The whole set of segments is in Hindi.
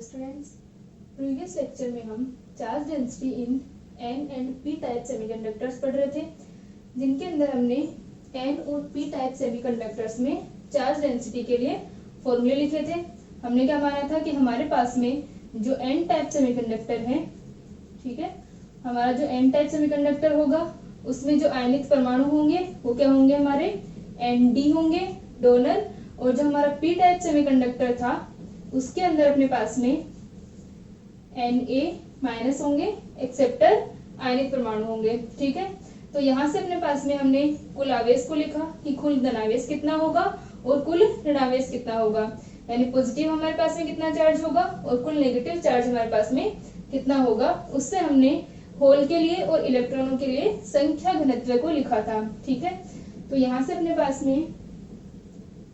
स्टूडेंट्स, प्रीवियस लेक्चर में हम charge density in an and P type semiconductors पढ़ रहे थे, जिनके अंदर हमने एन और पी टाइप सेमीकंडक्टर्स में चार्ज डेंसिटी के लिए फॉर्मूले लिखे थे। हमने क्या माना था कि हमारे पास में जो एन टाइप सेमीकंडक्टर है, ठीक है, हमारा जो एन टाइप सेमीकंडक्टर होगा उसमें जो आयनित परमाणु होंगे वो क्या होंगे, हमारे एन होंगे डोनर, और जो हमारा पी टाइप सेमीकंडक्टर था उसके अंदर अपने पास में Na- होंगे, एक्सेप्टर आयनित परमाणु होंगे। ठीक है, तो यहाँ से अपने पास में हमने कुल आवेश को लिखा कि कुल धनावेश कितना होगा और कुल ऋणावेश कितना होगा, यानी पॉजिटिव हमारे पास में कितना चार्ज होगा और कुल नेगेटिव चार्ज हमारे पास में कितना होगा। उससे हमने होल के लिए और इलेक्ट्रॉनों के लिए संख्या घनत्व को लिखा था। ठीक है, तो यहाँ से अपने पास में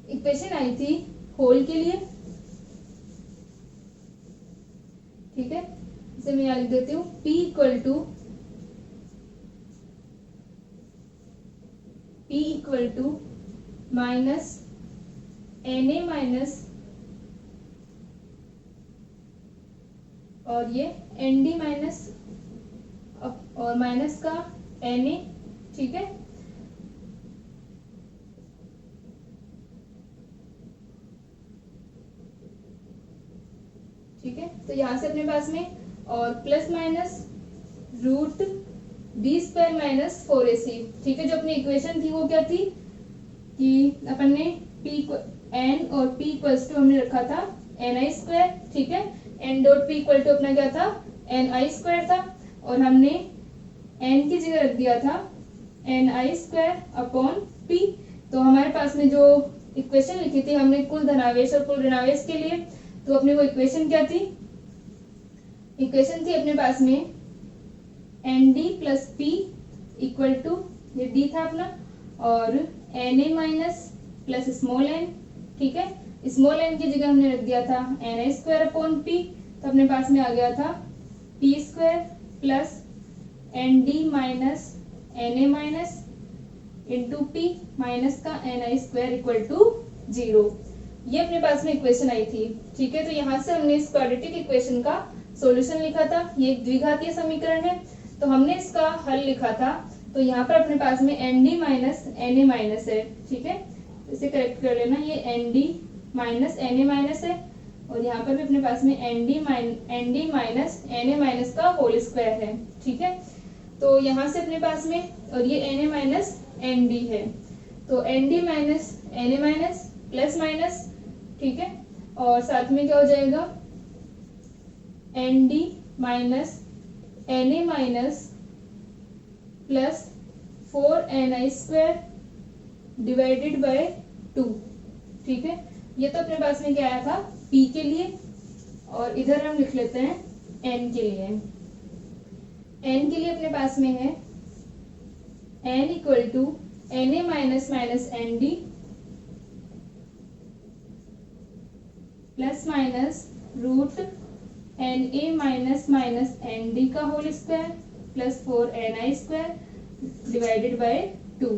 इक्वेशन आई थी होल के लिए। ठीक है, इसे मैं यहाँ लिख देती हूँ P equal to minus Na minus और ये Nd माइनस और माइनस का Na। ठीक है, ठीक है, तो यहाँ से अपने पास में और plus minus root B square minus 4ac। ठीक है, जो अपनी इक्वेशन थी वो क्या थी कि अपन ने p n और p इक्वल्स टू हमने रखा था ni स्क्वायर। ठीक है, n dot p equal to अपना क्या था, ni स्क्वायर था, और हमने n की जगह रख दिया था ni स्क्वायर अपॉन p। तो हमारे पास में जो इक्वेशन लिखी थी हमने कुल धनावेश और कुल ऋणावेश के लिए, तो अपने वो इक्वेशन क्या थी, इक्वेशन थी अपने पास में Nd plus P equal to, ये D था अपना, और Na minus plus small n। ठीक है, स्मॉल n की जगह हमने रख दिया था Na स्क्वायर अपॉन P, तो अपने पास में आ गया था P square plus Nd minus Na minus into P minus का Na स्क्वायर इक्वल टू 0। ये अपने पास में इक्वेशन आई थी। ठीक है, तो यहाँ से हमने इस क्वाड्रेटिक इक्वेशन का सॉल्यूशन लिखा था। ये एक द्विघातीय समीकरण है, तो हमने इसका हल लिखा था। तो यहाँ पर अपने पास में Nd माइनस Na माइनस है। ठीक है, इसे करेक्ट कर लेना, ये Nd माइनस Na माइनस है, और यहाँ पर भी अपने पास में Nd माइनस Na माइनस का होल स्क्वायर है। ठीक है, तो यहाँ से अपने पास में, और ये Na माइनस Nd है, तो Nd minus Na minus plus minus, ठीक है, और साथ में क्या हो जाएगा Nd minus Na minus plus 4ni square divided by 2। ठीक है, ये तो अपने पास में क्या आया था P के लिए, और इधर हम लिख लेते हैं N के लिए। N के लिए अपने पास में है N equal to Na minus minus Nd plus minus root Na minus minus Nd का whole square plus 4ni square divided by 2।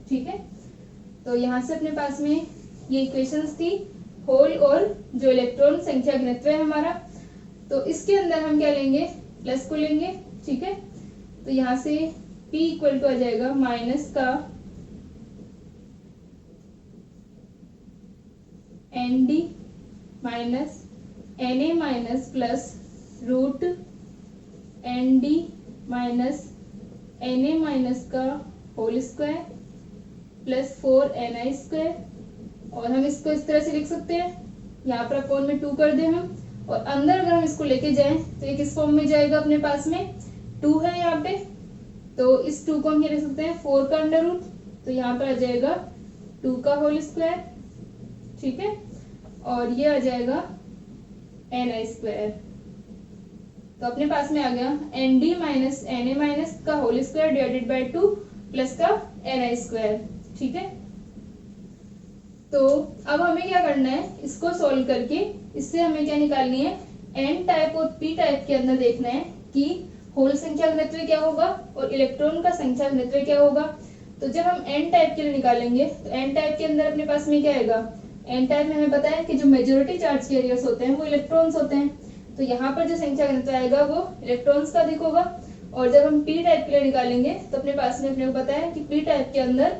ठीक है, तो यहाँ से अपने पास में ये इक्वेशंस थी होल और जो इलेक्ट्रॉन संख्या घनत्व है हमारा, तो इसके अंदर हम क्या लेंगे, प्लस को लेंगे। ठीक है, तो यहाँ से P इक्वल टू आ जाएगा माइनस का Nd minus Na minus plus root Nd minus Na minus का whole square plus 4ni square, और हम इसको इस तरह से लिख सकते हैं, यहाँ पर अपॉन में 2 कर दे हम, और अंदर अगर हम इसको लेके जाएं तो ये किस फॉर्म में जाएगा, अपने पास में 2 है यहाँ पे, तो इस 2 को हम ये लिख सकते हैं 4 का अंडर रूट, तो यहाँ पर आ जाएगा 2 का होल स्क्वायर। ठीक है, और ये आ जाएगा ni स्क्वायर, तो अपने पास में आ गया Nd माइनस Na माइनस का whole square divided by 2 plus का ni स्क्वायर। ठीक है, तो अब हमें क्या करना है, इसको सॉल्व करके इससे हमें क्या निकालनी है, n टाइप और p टाइप के अंदर देखना है कि होल संख्या घनत्व क्या होगा और इलेक्ट्रॉन का संख्या घनत्व क्या होगा। तो जब हम n टाइप के लिए निकालेंगे तो n टाइप के अंदर अपने पास में क्या आएगा, एन टाइप में हमें पता है कि जो मेजॉरिटी चार्ज कैरियर्स होते हैं वो इलेक्ट्रॉन्स होते हैं, तो यहाँ पर जो संख्या घनत्व आएगा वो इलेक्ट्रॉन्स का अधिक होगा। और जब हम पी टाइप के लिए निकालेंगे तो अपने पास में अपने को पता है कि पी टाइप के अंदर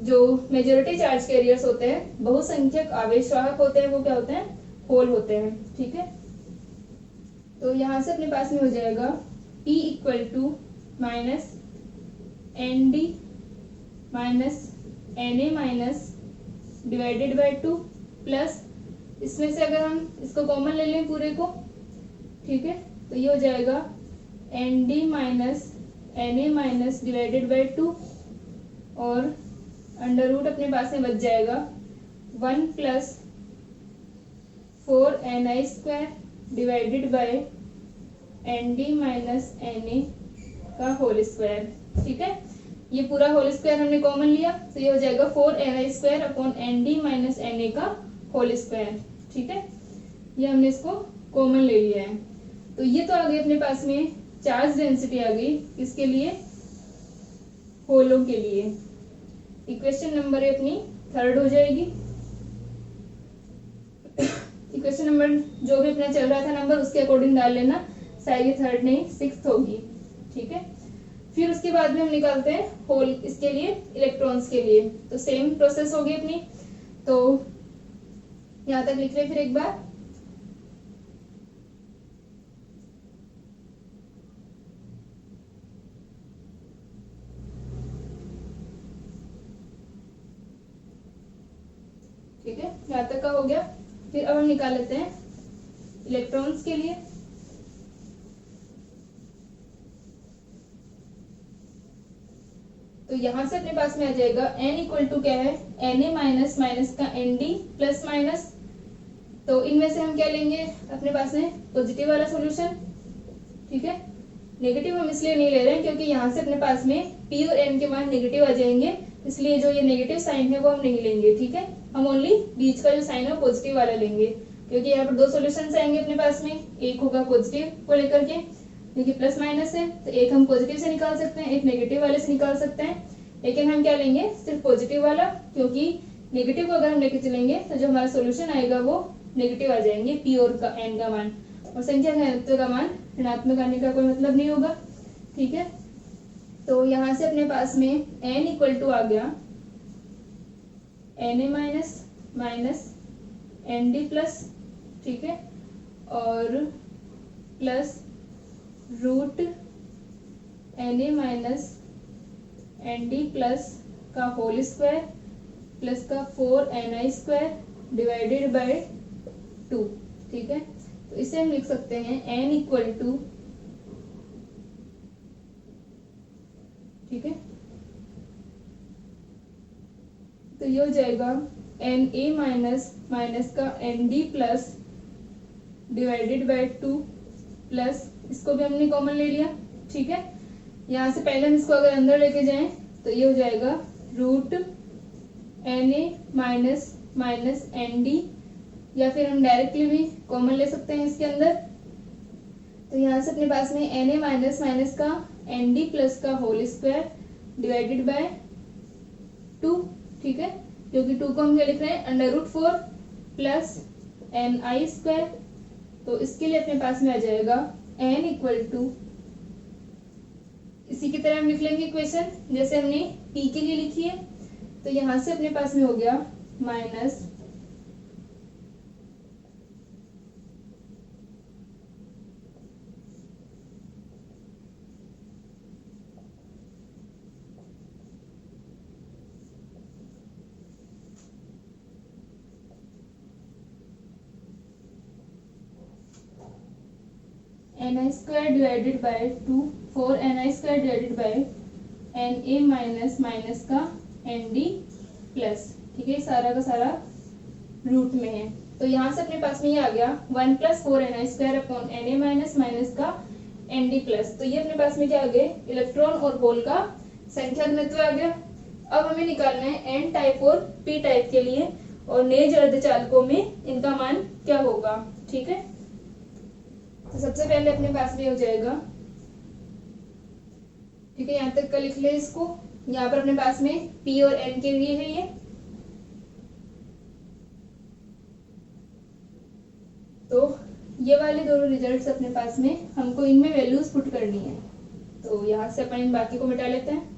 जो मेजोरिटी चार्ज कैरियर्स होते हैं, बहुसंख्यक आवेशवाहक होते हैं, वो क्या होते हैं, होल होते हैं। ठीक है, तो यहाँ से अपने पास में हो जाएगा P equal to minus N D minus N A minus divided by 2 plus, इसमें से अगर हम इसको कॉमन ले लें पूरे को, ठीक है, तो ये हो जाएगा N D minus N A minus divided by 2 और अंडर रूट अपने पास में बच जाएगा 1 plus 4ni square divided by N D minus N A का होल स्क्वायर। ठीक है, ये पूरा होल स्क्वायर हमने कॉमन लिया तो ये हो जाएगा 4ni square upon N D minus N A का होल स्क्वायर। ठीक है, ये हमने इसको कॉमन ले लिया है। तो ये तो आ गई अपने पास में चार्ज डेंसिटी आ गई, किसके लिए, होलों के लिए। इक्वेशन नंबर अपनी थर्ड हो जाएगी। इक्वेशन नंबर जो भी अपना चल रहा था नंबर उसके अकॉर्डिंग डाल लेना, शायद ये थर्ड नहीं सिक्स्थ होगी। ठीक है, फिर उसके बाद में हम निकालते हैं होल, इसके लिए इलेक्ट्रॉन्स के लिए। तो सेम प्रोसेस होगी अपनी, तो यहाँ तक लिख रहे फिर एक बार। ठीक है, यहाँ तक का हो गया। फिर अब हम निकाल लेते हैं इलेक्ट्रॉन्स के लिए। तो यहाँ से अपने पास में आ जाएगा n इक्वल टू क्या है, Na माइनस माइनस का Nd प्लस माइनस। तो इनमें से हम क्या लेंगे, अपने पास में पॉजिटिव वाला सॉल्यूशन। ठीक है, नेगेटिव हम इसलिए नहीं ले रहे हैं क्योंकि यहाँ से अपने पास में p और n के मान नेगेटिव आ जाएंगे, इसलिए जो ये नेगेटिव साइन है वो हम नहीं लेंगे। ठीक है, हम ओनली बीच का जो साइन है पॉजिटिव वाला लेंगे, क्योंकि यहाँ पर दो सॉल्यूशंस आएंगे अपने पास में, एक होगा पॉजिटिव को लेकर के क्योंकि प्लस माइनस है, तो एक हम पॉजिटिव से निकाल सकते हैं, एक नेगेटिव वाले से निकाल सकते हैं। लेकिन हम क्या लेंगे, सिर्फ पॉजिटिव वाला, क्योंकि नेगेटिव को अगर हम लेके चलेंगे तो जो हमारा सॉल्यूशन आएगा वो नेगेटिव आ जाएंगे, पी और का एन का मान, और संख्या घनत्व का मान ऋणात्मक आने का कोई मतलब नहीं होगा। ठीक है, तो यहाँ से अपने पास में n इक्वल टू आ गया Na minus minus N D plus, ठीक है, और plus root Na minus N D plus का होल स्क्वायर प्लस का 4ni स्क्वायर डिवाइडेड बाय 2। ठीक है, तो इसे हम लिख सकते हैं n इक्वल टू, ठीक है, तो ये हो जाएगा Na माइनस माइनस का Nd plus divided by 2 plus, इसको भी हमने कॉमन ले लिया। ठीक है, यहाँ से पहले हम इसको अगर अंदर लेके जाएं तो ये हो जाएगा root Na minus minus Nd, या फिर हम डायरेक्टली भी कॉमन ले सकते हैं इसके अंदर। तो यहाँ से अपने पास में Na माइनस माइनस का Nd प्लस का होल स्क्वायर डिवाइडेड बाय 2। ठीक है, क्योंकि 2 को हम क्या लिख रहे हैं, under root 4 plus ni square. तो इसके लिए अपने पास में आ जाएगा n इक्वल टू, इसी की तरह हम लिख लेंगे इक्वेशन जैसे हमने p के लिए लिखी है। तो यहाँ से अपने पास में हो गया minus ni square divided by 2, 4ni square divided bye Na minus minus का Nd प्लस। ठीक है, सारा का सारा रूट में है। तो यहाँ से अपने पास में ये आ गया 1 plus 4ni square upon Na minus minus का Nd प्लस। तो ये अपने पास में क्या आ गए, इलेक्ट्रॉन और होल का संख्या घनत्व आ गया। अब हमें निकालना है n टाइप और p टाइप के लिए, और नेज अर्धचालकों में इनका मान क्या होगा। ठीक है, तो सबसे पहले अपने पास में हो जाएगा, ठीक है, यहाँ तक का लिख ले इसको। यहाँ पर अपने पास में P और N के लिए है ये, तो ये वाले दोनों रिजल्ट्स अपने पास में, हमको इनमें वैल्यूज पुट करनी है। तो यहाँ से अपन इन बाकी को मिटा लेते हैं।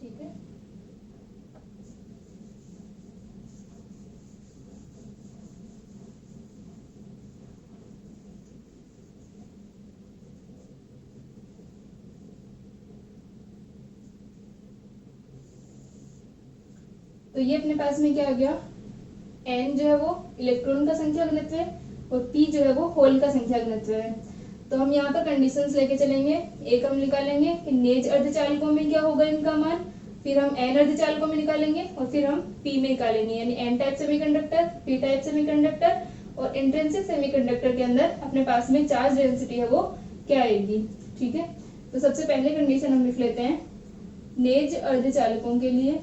ठीक है, तो ये अपने पास में क्या आ गया, n जो है वो इलेक्ट्रॉन का संख्या घनत्व है और p जो है वो होल का संख्या घनत्व है। तो हम यहाँ पर कंडीशंस लेके चलेंगे। एक हम निकालेंगे कि नेज अर्धचालकों में क्या होगा इनका मान, फिर हम n अर्धचालकों में निकालेंगे और फिर हम p में निकालेंगे, यानी n type semiconductor, p type semiconductor और इंट्रिंसिक सेमीकंडक्टर के अंदर अपने पास में चार्ज डेंसिटी है वो क्या आएगी। ठीक है, तो सबसे पहले कंडीशन हम लिख लेते हैं नेज अर्धचालकों के लिए।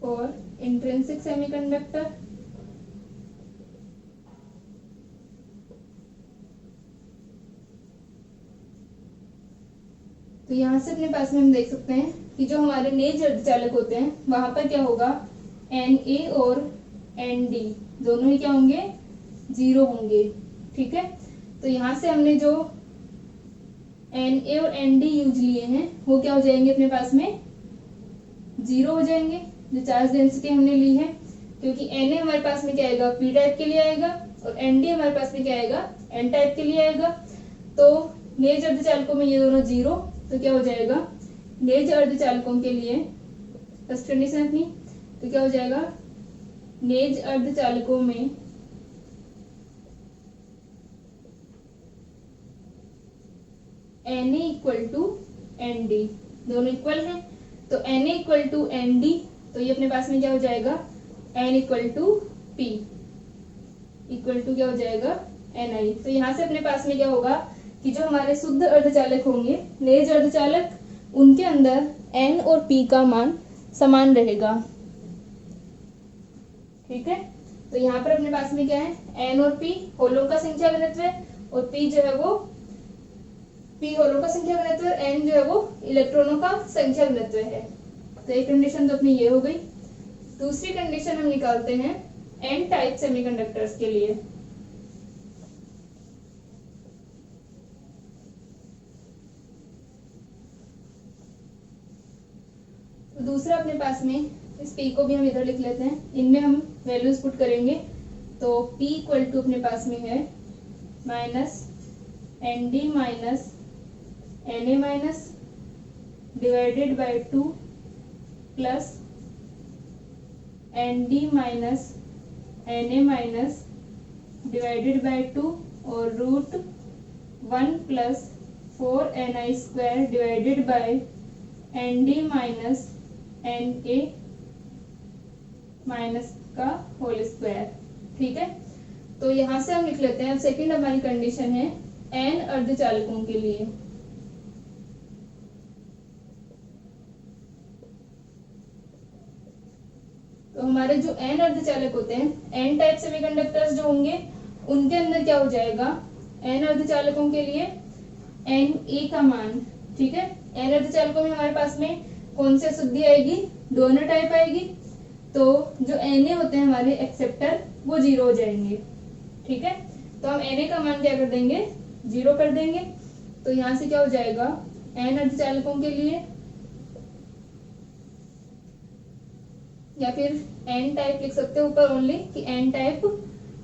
और इंट्रिंसिक सेमीकंडक्टर, तो यहाँ से अपने पास में हम देख सकते हैं कि जो हमारे नेज अर्धचालक होते हैं वहां पर क्या होगा, Na और Nd दोनों ही क्या होंगे, 0 होंगे। ठीक है, तो यहाँ से हमने जो Na और Nd यूज लिए हैं वो क्या हो जाएंगे अपने पास में, 0 हो जाएंगे, जो चार्ज डेंसिटी हमने ली है, क्योंकि Na हमारे पास में क्या आएगा, p टाइप के लिए आएगा और Nd हमारे पास में क्या आएगा, n टाइप के लिए आएगा। तो नेज अर्धचालकों में ये दोनों 0, तो क्या हो जाएगा, नेज अर्धचालकों के लिए फर्स्ट कंडीशन अपनी, तो क्या हो जाएगा, नेज अर्धचालकों में Na इक्वल टू Nd, दोनों इक्वल हैं, तो Na इक्वल टू Nd, तो ये अपने पास में क्या हो जाएगा, n equal to p equal to क्या हो जाएगा, Ni। तो यहाँ से अपने पास में क्या होगा कि जो हमारे शुद्ध अर्धचालक होंगे, नेज अर्धचालक, उनके अंदर n और p का मान समान रहेगा। ठीक है, तो यहाँ पर अपने पास में क्या है, n और p होलों का संख्या घनत्व है और p जो है वो p होलों का संख्या घनत्व, n जो है वो इलेक्ट्रॉनों का संख्या घनत्व है। तो एक कंडीशन तो अपनी ये हो गई। दूसरी कंडीशन हम निकालते हैं n टाइप सेमीकंडक्टर्स के लिए। तो दूसरा अपने पास में, इस p को भी हम इधर लिख लेते हैं, इनमें हम वैल्यूज पुट करेंगे। तो p इक्वल टू अपने पास में है minus Nd minus Na minus divided by 2 plus Nd minus Na minus divided by 2 और root 1 plus 4Ni square divided by Nd minus Na minus का होल स्क्वायर। ठीक है, तो यहाँ से हम लिख लेते हैं, अब सेकंड हमारी कंडीशन है n अर्धचालकों के लिए। तो हमारे जो n अर्धचालक होते हैं, n टाइप सेमीकंडक्टर्स जो होंगे, उनके अंदर क्या हो जाएगा, n अर्धचालकों के लिए Na का मान। ठीक है, n अर्धचालकों में हमारे पास में कौन सी अशुद्धि आएगी, डोनर टाइप आएगी, तो जो Na होते हैं हमारे एक्सेप्टर, वो 0 हो जाएंगे। ठीक है, तो हम Na का मान क्या कर देंगे, 0 कर देंगे। तो यहाँ से क्या हो जाएगा, n अर्धचालकों के लिए, या फिर n टाइप लिख सकते हो ऊपर ओनली कि n टाइप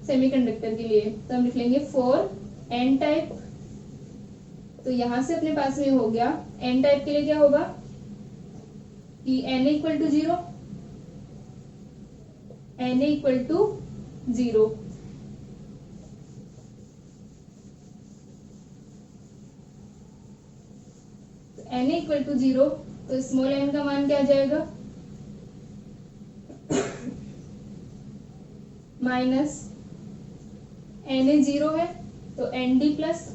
सेमीकंडक्टर के लिए, तो हम लिख लेंगे फॉर n टाइप। तो यहाँ से अपने पास में हो गया, n टाइप के लिए क्या होगा कि Na equal to 0, Na equal to 0। Na equal to 0, तो स्मॉल n का मान क्या आ जाएगा, माइनस Na 0 है तो Nd plus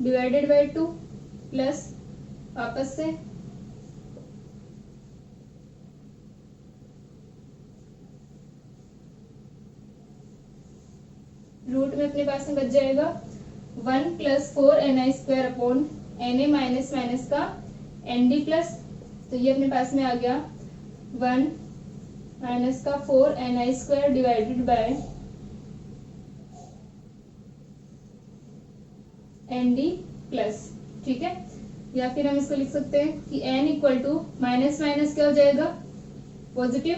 divided by 2 plus वापस से रूट में अपने पास में बच जाएगा 1 plus 4ni² upon na minus minus का nd प्लस, तो ये अपने पास में आ गया 1 माइनस का 4ni² divided by nd plus. ठीक है, या फिर हम इसको लिख सकते हैं कि n equal to minus minus क्या हो जाएगा पॉजिटिव,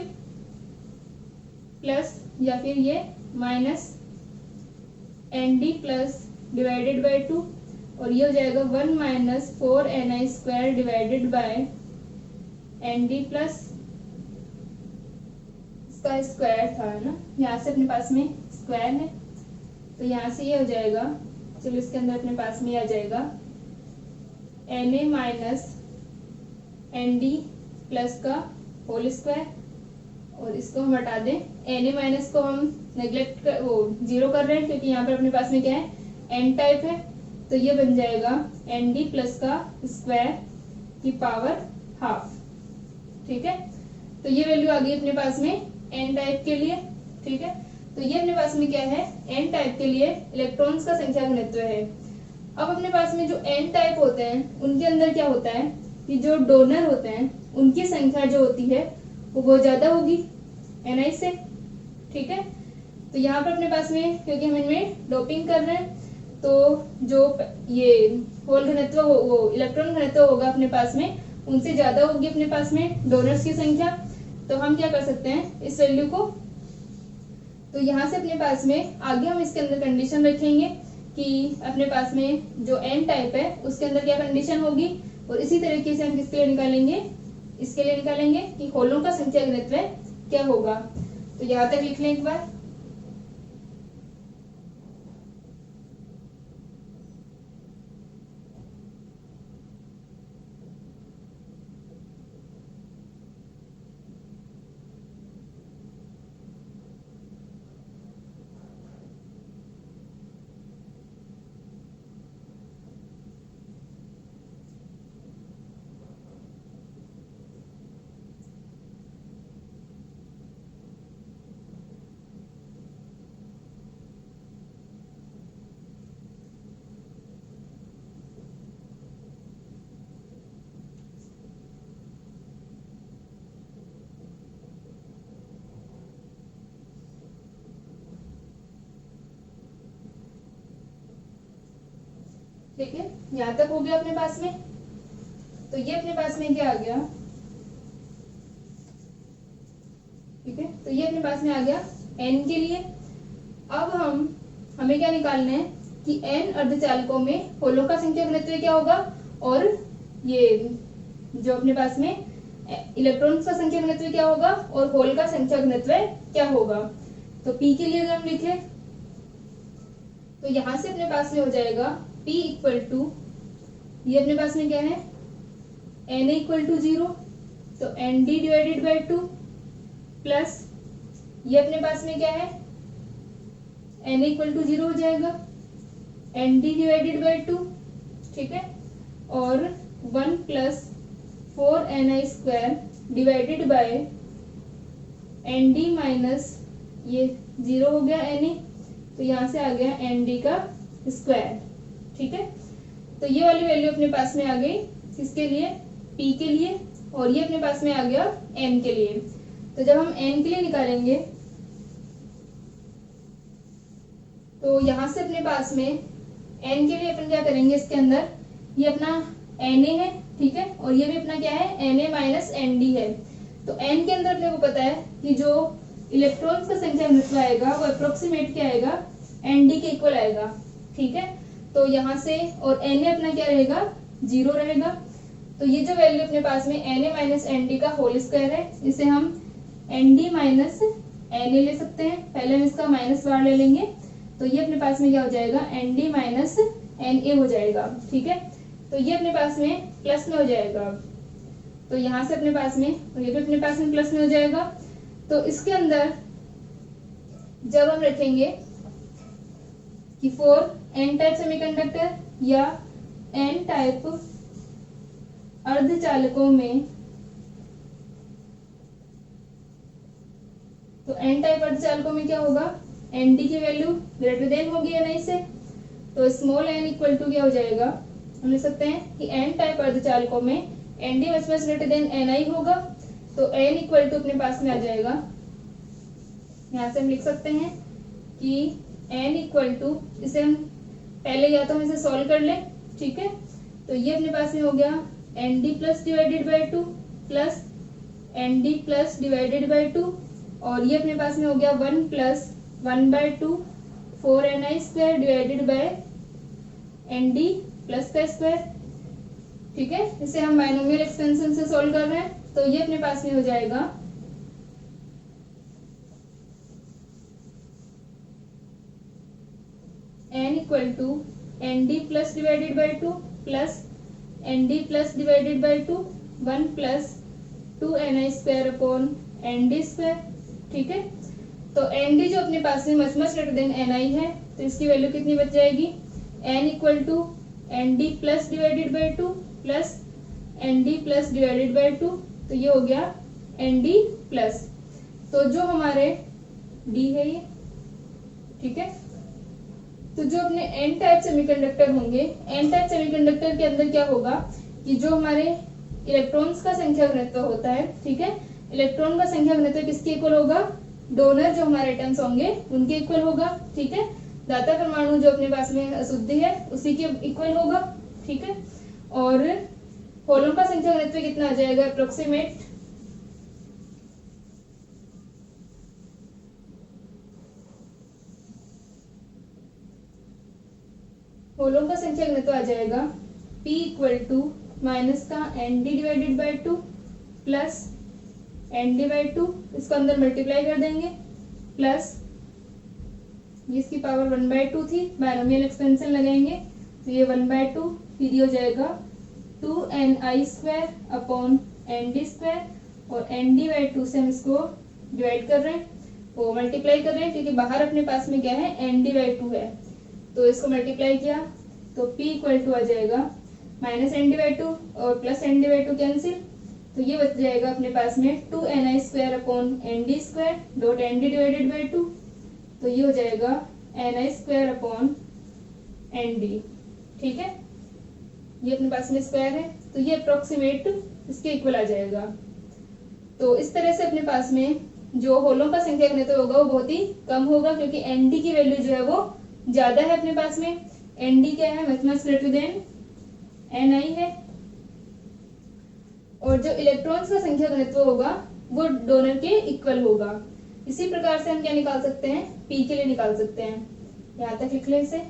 प्लस या फिर ये minus nd plus divided by 2, और ये हो जाएगा 1 minus 4ni² divided by nd plus, इसका स्क्वायर था ना, यहाँ से अपने पास में स्क्वायर है तो यहाँ से ये हो जाएगा, चलो इसके अंदर अपने पास में आ जाएगा na माइनस nd प्लस का होल स्क्वायर, और इसको हम हटा दें, na माइनस को हम नेग्लेक्ट कर वो जीरो कर रहे हैं क्योंकि यहाँ पर अपने पास में क्या है n टाइप है, तो ये बन जाएगा nd प्लस का स्क्वायर की पावर हाफ। ठीक है, तो ये वैल्यू आ गई अपने पास में n टाइप के लिए। ठीक है, तो ये अपने पास में क्या है n टाइप के लिए इलेक्ट्रॉन्स का संख्या घनत्व है। अब अपने पास में जो n टाइप होते हैं उनके अंदर क्या होता है कि जो डोनर होते हैं उनकी संख्या जो होती है वो बहुत ज्यादा होगी ni से। ठीक है, तो यहाँ पर अपने पास में क्योंकि हम इनमें डोपिंग कर रहे हैं तो जो ये होल घनत्व वो इलेक्ट्रॉन घनत्व होगा अपने पास में उनसे ज्यादा होगी अपने पास में डोनर्स की संख्या। तो हम क्या कर सकते हैं इस वैल्यू को, तो यहाँ से अपने पास में आगे हम इसके अंदर कंडीशन रखेंगे कि अपने पास में जो n टाइप है उसके अंदर क्या कंडीशन होगी, और इसी तरीके से हम किसके लिए निकालेंगे, इसके लिए निकालेंगे कि होलों का संख्या घनत्व क्या होगा। तो यहाँ तक लिख लें एक बार। ठीक है, यहाँ तक हो गया अपने पास में। तो ये अपने पास में क्या आ गया, ठीक है, तो ये अपने पास में आ गया n के लिए। अब हमें क्या निकालना है कि n अर्धचालकों में होलों का संख्या घनत्व क्या होगा, और ये जो अपने पास में इलेक्ट्रॉन्स का संख्या घनत्व क्या होगा और होल का संख्या घनत्व क्या होगा। तो p के लिए अगर हम लिखे तो यहाँ से अपने पास में हो जाएगा p इक्वल टू, ये अपने पास में क्या है na इक्वल टू 0, तो nd डिवाइडेड बाय 2 प्लस ये अपने पास में क्या है na इक्वल टू 0 हो जाएगा nd डिवाइडेड बाय 2। ठीक है, और 1 plus 4ni² divided by nd minus ये 0 हो गया na, तो यहाँ से आ गया nd का स्क्वायर। ठीक है, तो ये वाली वैल्यू अपने पास में आ गई किसके लिए, p के लिए, और ये अपने पास में आ गया n के लिए। तो जब हम n के लिए निकालेंगे तो यहाँ से अपने पास में n के लिए अपन क्या करेंगे, इसके अंदर ये अपना na है, ठीक है, और ये भी अपना क्या है na माइनस nd है। तो n के अंदर अपने को पता है कि जो इलेक्ट्रॉन्स का संख्या घनत्व आएगा वो अप्रोक्सीमेट क्या आएगा nd के इक्वल आएगा। ठीक है, तो यहाँ से और na अपना क्या रहेगा 0 रहेगा। तो ये जो वैल्यू अपने पास में na माइनस nd का होल स्क्वायर है, इसे हम nd माइनस na ले सकते हैं। पहले हम इसका माइनस बाहर ले लेंगे तो ये अपने पास में क्या हो जाएगा nd माइनस na हो जाएगा। ठीक है, तो ये अपने पास में प्लस में हो जाएगा, तो यहाँ से अपने पास में और ये भी अपने पास में प्लस में हो जाएगा। तो इसके अंदर जब हम रखेंगे कि फॉर n टाइप सेमीकंडक्टर या एन टाइप अर्धचालकों में, तो एन टाइप अर्धचालकों में क्या होगा, एन डी की वैल्यू ग्रेटर देन होगी एन आई से, तो स्मॉल एन इक्वल टू क्या हो जाएगा, हम लिख सकते हैं कि एन टाइप अर्धचालकों में n d much much greater than n i होगा, तो एन इक्वल टू अपने पास में आ जाएगा, यहाँ से हम लिख सकते हैं कि एन इक्वल टू, इसे हम पहले या तो हम इसे सॉल्व कर लें, ठीक है, तो ये अपने पास में हो गया N D plus divided by two plus N D plus divided by two, और ये अपने पास में हो गया 1 plus 1/2 4ni square divided by N D plus का स्क्वायर, ठीक है। इसे हम बायनोमियल एक्सपेंशन से सॉल्व कर रहे हैं, तो ये अपने पास में हो जाएगा n equal to N D plus divided by two plus N D plus divided by two 1 plus 2ni square upon N D square, ठीक है। तो एन डी जो अपने पास में much much greater than n i है, तो इसकी वैल्यू कितनी बच जाएगी, n equal to N D plus divided by two plus N D plus divided by two, तो ये हो गया एन डी प्लस, तो जो हमारे डी है ये, ठीक है। तो जो अपने एन टाइप सेमीकंडक्टर होंगे, एन टाइप सेमीकंडक्टर के अंदर क्या होगा कि जो हमारे इलेक्ट्रॉन्स का संख्या घनत्व होता है, ठीक है, इलेक्ट्रॉन का संख्या घनत्व किसके इक्वल होगा, डोनर जो हमारे एटम्स होंगे उनके इक्वल होगा, ठीक है। दाता परमाणु जो अपने पास में अशुद्धि है उसी के इक्वल होगा, ठीक है। और होलों का संख्या घनत्व कितना आ जाएगा, अप्रोक्सीमेट होलों का संख्या घनत्व आ जाएगा P इक्वल टू माइनस का N D divided by two plus N D by two, इसको अंदर मल्टीप्लाई कर देंगे, प्लस इसकी पावर 1/2 थी, बायनोमियल एक्सपेंशन लगाएंगे, तो ये 1/2, फिर ये हो जाएगा 2ni square upon N D square, और एन डी बाई टू से हम इसको डिवाइड कर रहे हैं, वो मल्टीप्लाई कर रहे हैं, क्योंकि बाहर अपने पास में क्या है, एन डी बाई टू है, तो इसको मल्टीप्लाई किया तो P इक्वल टू आ जाएगा minus N D by two और plus N D by two cancel, तो ये बच जाएगा अपने पास में 2ni square upon N D square dot n D divided by two, तो ये हो जाएगा ni square upon N D, ठीक है। ये अपने पास में स्क्वायर है, तो ये अप्रोक्सीमेट इसके इक्वल आ जाएगा। तो इस तरह से अपने पास में जो होलों का संख्या घनत्व होगा वो बहुत ही कम होगा, क्योंकि एन डी की वैल्यू जो है वो ज्यादा है अपने पास में, एन डी क्या है, much much greater than n i है, और जो इलेक्ट्रॉन्स का संख्या घनत्व होगा वो डोनर के इक्वल होगा। इसी प्रकार से हम क्या निकाल सकते हैं, पी के लिए निकाल सकते हैं, यहाँ तक लिख लें इसे।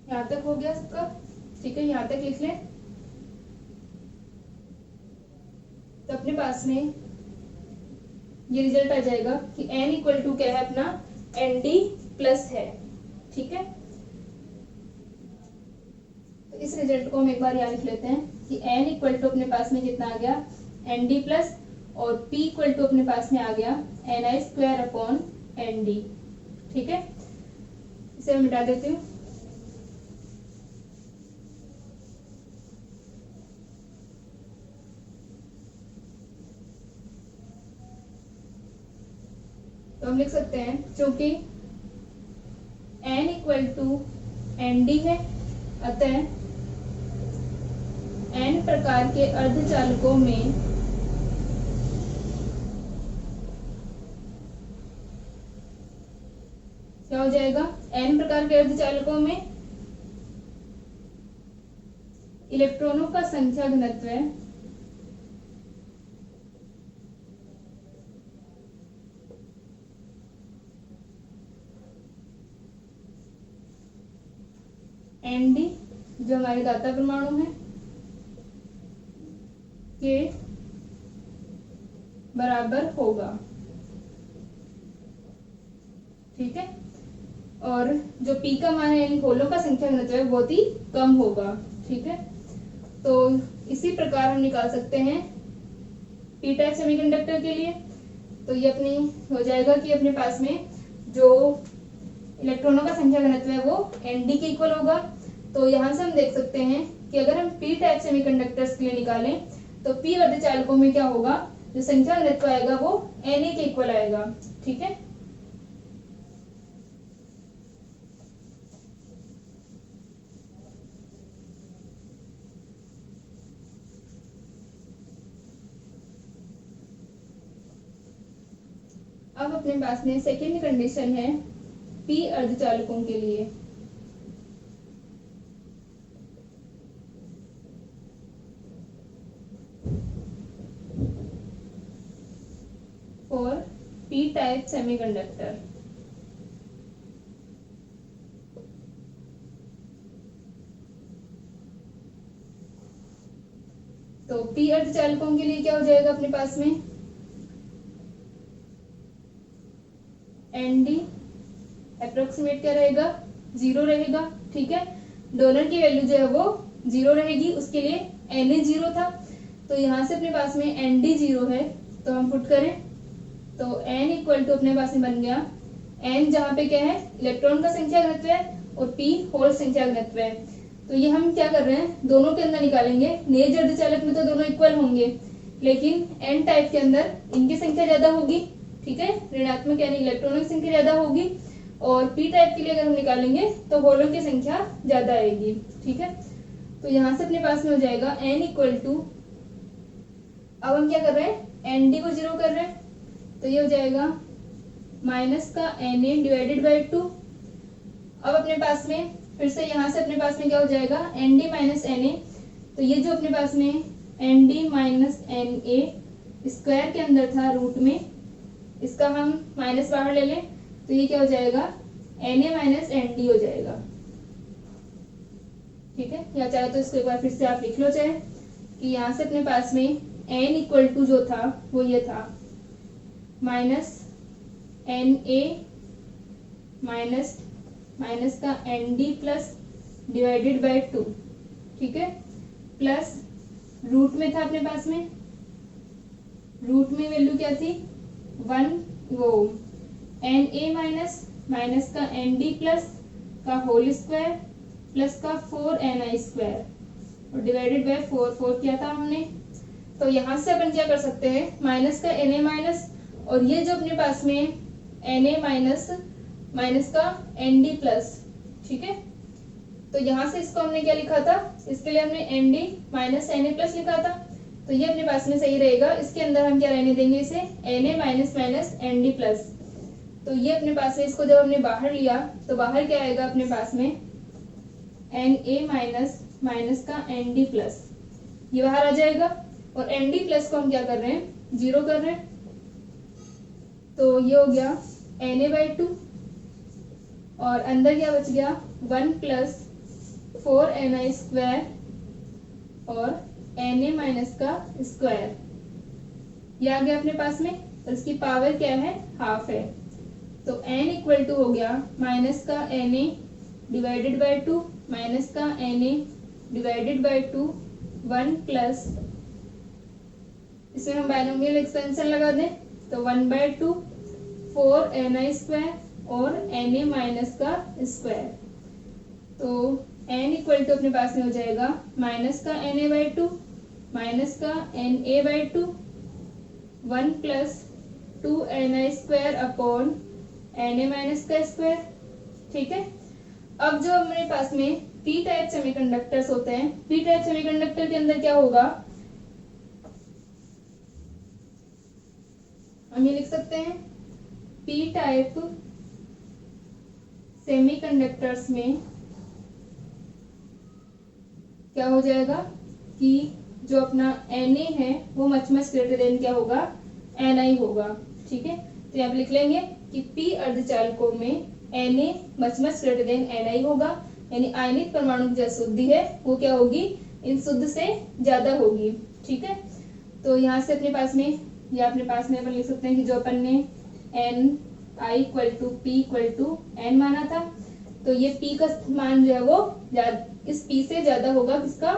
यहाँ तक हो गया सबका, ठीक है, यहाँ तक लिख लें। तो अपने पास में ये रिजल्ट आ जाएगा कि n इक्वल टू क्या है अपना, एन डी प्लस है, ठीक है। तो इस रिजल्ट को हम एक बार यहाँ लिख लेते हैं कि n इक्वल टू अपने पास में कितना आ गया, एन डी प्लस, और p इक्वल टू अपने पास में आ गया ni square upon N D, ठीक है। इसे मैं मिटा देती हूँ। तो हम लिख सकते हैं क्योंकि n equal to N D है, अतः n प्रकार के अर्धचालकों में क्या हो जाएगा, n प्रकार के अर्धचालकों में इलेक्ट्रॉनों का संख्या घनत्व Nd जो हमारे दाता परमाणु है के बराबर होगा। ठीक है, और जो P का मान है यानी होलों का संख्या घनत्व है बहुत ही कम होगा। ठीक है, तो इसी प्रकार हम निकाल सकते हैं P टाइप सेमीकंडक्टर के लिए। तो ये अपनी हो जाएगा कि अपने पास में जो इलेक्ट्रॉनों का संख्या घनत्व है वो Nd के इक्वल होगा। तो यहाँ से हम देख सकते हैं कि अगर हम P टाइप सेमीकंडक्टर्स के लिए निकालें तो P अर्धचालकों में क्या होगा, जो संख्या घनत्व आएगा वो Na के इक्वल आएगा। ठीक है, अब अपने पास में सेकेंड कंडीशन है P अर्धचालकों के लिए। और P टाइप सेमीकंडक्टर, तो P अर्धचालकों के लिए क्या हो जाएगा अपने पास में Nd अप्रोक्सीमेट क्या रहेगा, 0 रहेगा। ठीक है, डोनर की वैल्यू जो है वो 0 रहेगी, उसके लिए Na 0 था। तो यहाँ से अपने पास में Nd 0 है, तो हम पुट करें तो n इक्वल टू अपने पास में बन गया n, जहाँ पे क्या है इलेक्ट्रॉन का संख्या घनत्व है और P होल संख्या घनत्व है। तो ये हम क्या कर रहे हैं, दोनों के अंदर निकालेंगे। नेज अर्धचालक में तो दोनों इक्वल होंगे, लेकिन n टाइप के अंदर इनकी संख्या ज्यादा होगी। ठीक है, ऋणात्मक यानी इलेक्ट्रॉनों की संख्या ज्यादा होगी, और P टाइप के लिए अगर हम निकालेंगे तो होलों की संख्या ज्यादा आएगी। ठीक है, तो यहाँ से अपने पास में हो जाएगा n इक्वल टू, अब हम क्या कर रहे हैं Nd को 0 कर रहे हैं, तो ये हो जाएगा माइनस का Na डिवाइडेड बाई 2। अब अपने पास में फिर से यहाँ से अपने पास में क्या हो जाएगा Nd माइनस Na, तो ये जो अपने पास में Nd माइनस Na स्क्वायर के अंदर था रूट में, इसका हम माइनस बाहर ले लें तो ये क्या हो जाएगा Na माइनस Nd हो जाएगा। ठीक है, या चाहे तो इसको एक बार फिर से आप लिख लो, चाहे कि यहाँ से अपने पास में n इक्वल टू जो था वो ये था माइनस Na माइनस माइनस का Nd प्लस डिवाइडेड बाई 2। ठीक है, प्लस रूट में था अपने पास में, रूट में वैल्यू क्या थी 1, वो Na माइनस माइनस का Nd प्लस का होल स्क्वायर प्लस का 4Na स्क्वायर और डिवाइडेड बाय 4 किया था हमने। तो यहाँ से अपन क्या कर सकते हैं, माइनस का Na माइनस और ये जो अपने पास में Na माइनस माइनस का Nd प्लस। ठीक है, तो यहाँ से इसको हमने क्या लिखा था, इसके लिए हमने Nd माइनस Na प्लस लिखा था, तो ये अपने पास में सही रहेगा। इसके अंदर हम क्या रहने देंगे, इसे Na minus minus Nd plus. तो ये अपने पास में इसको जब हमने बाहर लिया तो बाहर क्या आएगा अपने पास में Na माइनस माइनस का Nd प्लस, ये बाहर आ जाएगा। और Nd प्लस को हम क्या कर रहे हैं, 0 कर रहे हैं, तो ये हो गया Na बाई 2 और अंदर क्या बच गया 1 प्लस 4Na स्क्वायर और Na माइनस का स्क्वायर, ये आ गया अपने पास में। और इसकी पावर क्या है, हाफ है, तो n इक्वल टू हो गया माइनस का Na डिवाइडेड बाई 2 माइनस का Na डिवाइडेड बाई 2 1 प्लस, इसमें हम बाइनोमियल एक्सपेंशन लगा दें तो 1 बाई 2 4Na स्क्वायर और Na माइनस का स्क्वायर। तो n इक्वल टू अपने पास में हो जाएगा माइनस का Na बाई 2 माइनस का Na by 2 1 plus 2Na square upon Na minus का स्क्वायर। ठीक है, अब जो हमारे पास में P टाइप सेमीकंडक्टर्स होते हैं, P टाइप सेमीकंडक्टर के अंदर क्या होगा, हम ये लिख सकते हैं P टाइप सेमीकंडक्टर्स में क्या हो जाएगा कि जो अपना Na है वो मच ग्रेटर देन क्या होगा, Ni होगा। ठीक है, तो यहाँ पे लिख लेंगे कि P अर्धचालकों में Na much greater then Ni होगा, यानी आयनिक परमाणु की जो शुद्धि है वो क्या होगी, इन शुद्ध से ज्यादा होगी। ठीक है, तो यहाँ से अपने पास में या अपने पास में अपन लिख सकते हैं कि जो अपन ने Ni equal to P equal to N माना था, तो ये P का मान जो है वो इस P से ज्यादा होगा, किसका,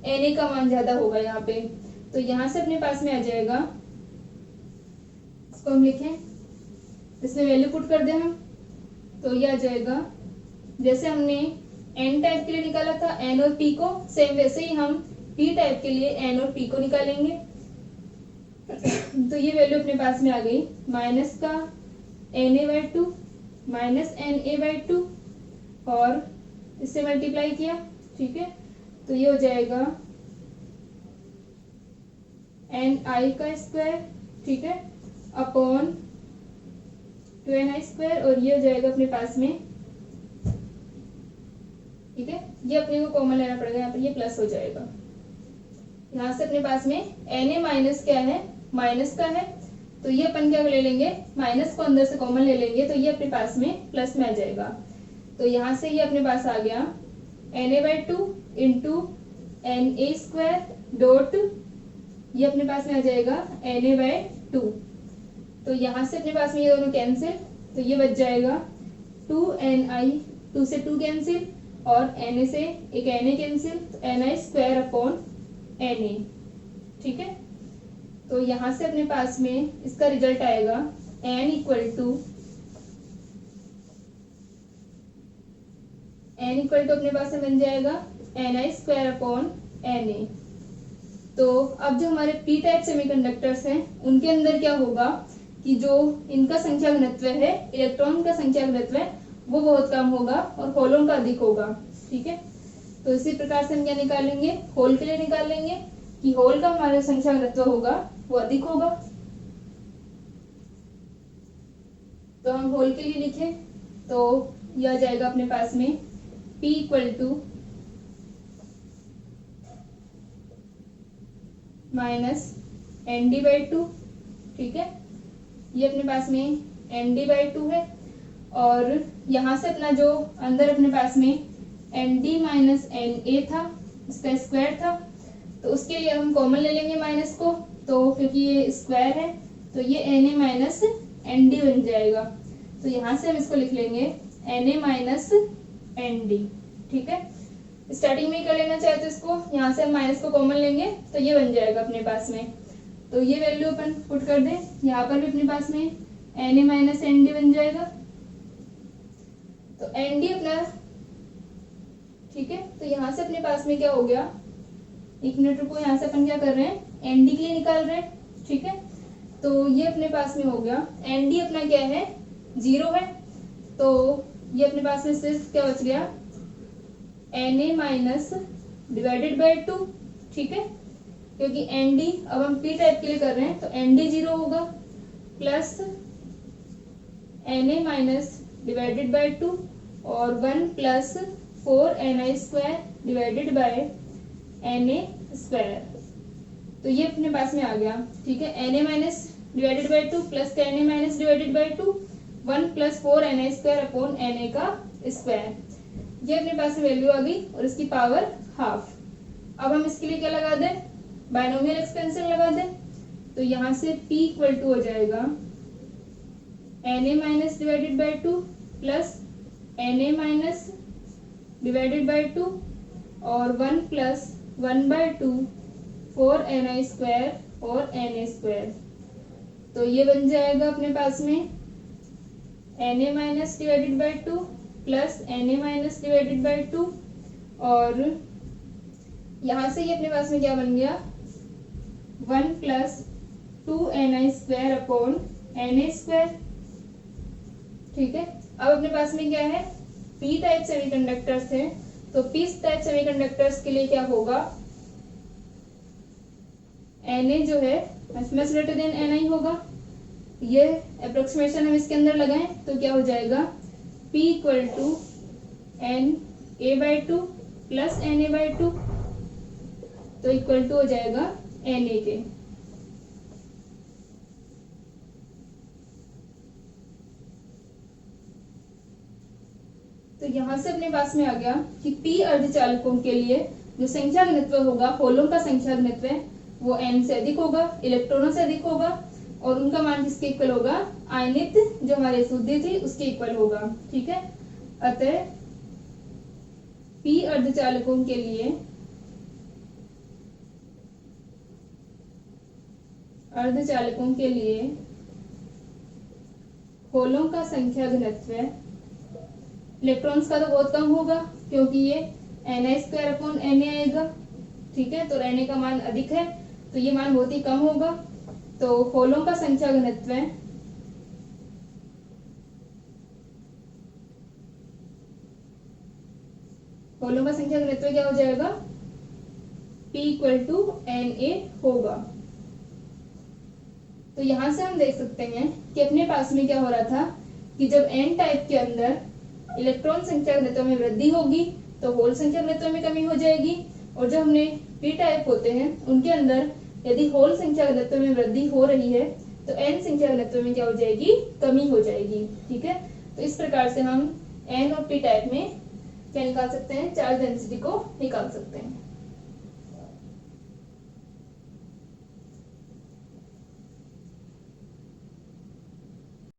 Na का मान ज्यादा होगा यहाँ पे। तो यहाँ से अपने पास में आ जाएगा, इसको हम लिखें, इसमें वैल्यू पुट कर दें हम, तो ये आ जाएगा जैसे हमने N टाइप के लिए निकाला था N और P को, सेम वैसे ही हम P टाइप के लिए N और P को निकालेंगे। तो ये वैल्यू अपने पास में आ गई, माइनस का Na/2 माइनस Na/2 और इससे मल्टीप्लाई किया। ठीक है, तो ये हो जाएगा Ni का स्क्वायर, ठीक है, अपॉन 2Ni² और ये हो जाएगा अपने पास में। ठीक है, ये अपने को कॉमन लेना पड़ेगा, यहाँ पर ये प्लस हो जाएगा। यहाँ से अपने पास में Na माइनस क्या है, माइनस का है, तो ये अपन क्या ले लेंगे, माइनस को अंदर से कॉमन ले लेंगे, तो ये अपने पास में प्लस में आ जाएगा। तो यहाँ से ये अपने पास आ गया Na/2 इंटू Na² डॉट, ये अपने पास में आ जाएगा Na/2। तो यहाँ से अपने पास में ये दोनों कैंसिल, तो ये बच जाएगा 2Ni, 2 से 2 कैंसिल और Na से एक Na कैंसिल, तो Ni² अपॉन Na। ठीक है, तो यहाँ से अपने पास में इसका रिजल्ट आएगा N इक्वल टू अपने पास में बन जाएगा Ni² अपॉन Na। तो अब जो हमारे P टाइप सेमीकंडक्टर्स हैं उनके अंदर क्या होगा कि जो इनका संख्या घनत्व है, इलेक्ट्रॉन का संख्या घनत्व है, वो बहुत कम होगा और होलों का अधिक होगा। ठीक है, तो इसी प्रकार से हम क्या निकालेंगे, होल के लिए निकाल लेंगे कि होल का हमारा संख्या घनत्व होगा वो अधिक होगा। तो हम होल के लिए लिखें तो यह जाएगा अपने पास में P equal to minus Nd/2। ठीक है, ये अपने पास में Nd/2 है और यहाँ से अपना जो अंदर अपने पास में Nd माइनस Na था, इसका स्क्वायर था, तो उसके लिए हम कॉमन ले लेंगे माइनस को, तो क्योंकि ये स्क्वायर है तो ये Na माइनस Nd बन जाएगा। तो यहाँ से हम इसको लिख लेंगे Na माइनस Nd। ठीक है, स्टार्टिंग में ही कर लेना चाहे तो इसको, यहाँ से हम माइनस को कॉमन लेंगे तो ये बन जाएगा अपने पास में। तो ये वैल्यू अपन पुट कर दें, यहाँ पर भी अपने पास में Na माइनस Nd बन जाएगा। तो Nd अपना, ठीक है, तो यहाँ से अपने पास में क्या हो गया, एक मिनट रुको, यहाँ से अपन क्या कर रहे हैं, Nd के लिए निकाल रहे हैं। ठीक है, तो ये अपने पास में हो गया, Nd अपना क्या है, 0 है, तो ये अपने पास में सिर्फ क्या बच गया, Na माइनस डिवाइडेड बाई 2। ठीक है, क्योंकि Nd अब हम P टाइप के लिए कर रहे हैं तो Nd 0 होगा, plus Na minus divided by 2 और 1 plus 4Ni² divided bye Na²। तो ये अपने पास में आ गया। ठीक है, Na minus divided by 2 plus Na minus divided by 2, 1 plus 4Ni² upon Na का स्क्वायर। ये अपने पास में वैल्यू आ गई और इसकी पावर हाफ। अब हम इसके लिए क्या लगा दें, बायनोमियल एक्सपेंशन लगा दें, तो यहाँ से P इक्वल टू हो जाएगा Na minus divided by 2 plus Na minus divided by 2 और 1 प्लस 1/2 4Ni² और Na²। तो ये बन जाएगा अपने पास में Na minus divided by 2 plus Na minus divided by 2 और यहाँ से ये अपने पास में क्या बन गया, 1 प्लस 2Ni² अपॉन Na²। ठीक है, अब अपने पास में क्या है, P टाइप सेमीकंडक्टर्स है, तो P टाइप सेमीकंडक्टर्स के लिए क्या होगा, Na जो है मच ग्रेटर देन Ni होगा। ये अप्रोक्सीमेशन हम इसके अंदर लगाएं तो क्या हो जाएगा, P equal to Na/2 plus Na/2, तो इक्वल टू हो जाएगा Na के। तो यहां से अपने पास में आ गया कि P अर्धचालकों के लिए जो संख्या घनत्व होगा, होलों का संख्या घनत्व वो n से अधिक होगा, इलेक्ट्रॉनों से अधिक होगा, और उनका मान किसके इक्वल होगा, आयनित जो हमारे शुद्धि थी उसके इक्वल होगा। ठीक है, अतः P अर्धचालकों के लिए होलों का संख्या घनत्व, इलेक्ट्रॉन्स का तो बहुत कम होगा क्योंकि ये Na² आएगा। ठीक है, तो Na का मान अधिक है तो ये मान बहुत ही कम होगा। तो होलों का संख्या घनत्व क्या हो जाएगा, P इक्वल टू Na होगा। तो यहां से हम देख सकते हैं कि अपने पास में क्या हो रहा था कि जब n टाइप के अंदर इलेक्ट्रॉन संख्या घनत्व में वृद्धि होगी तो होल संख्या घनत्व में कमी हो जाएगी, और जो हमने p टाइप होते हैं उनके अंदर यदि होल संख्या घनत्व में वृद्धि हो रही है तो n संख्या घनत्व में क्या हो जाएगी, कमी हो जाएगी। ठीक है, तो इस प्रकार से हम n और p टाइप में क्या निकाल सकते हैं, चार्ज डेंसिटी को निकाल सकते हैं।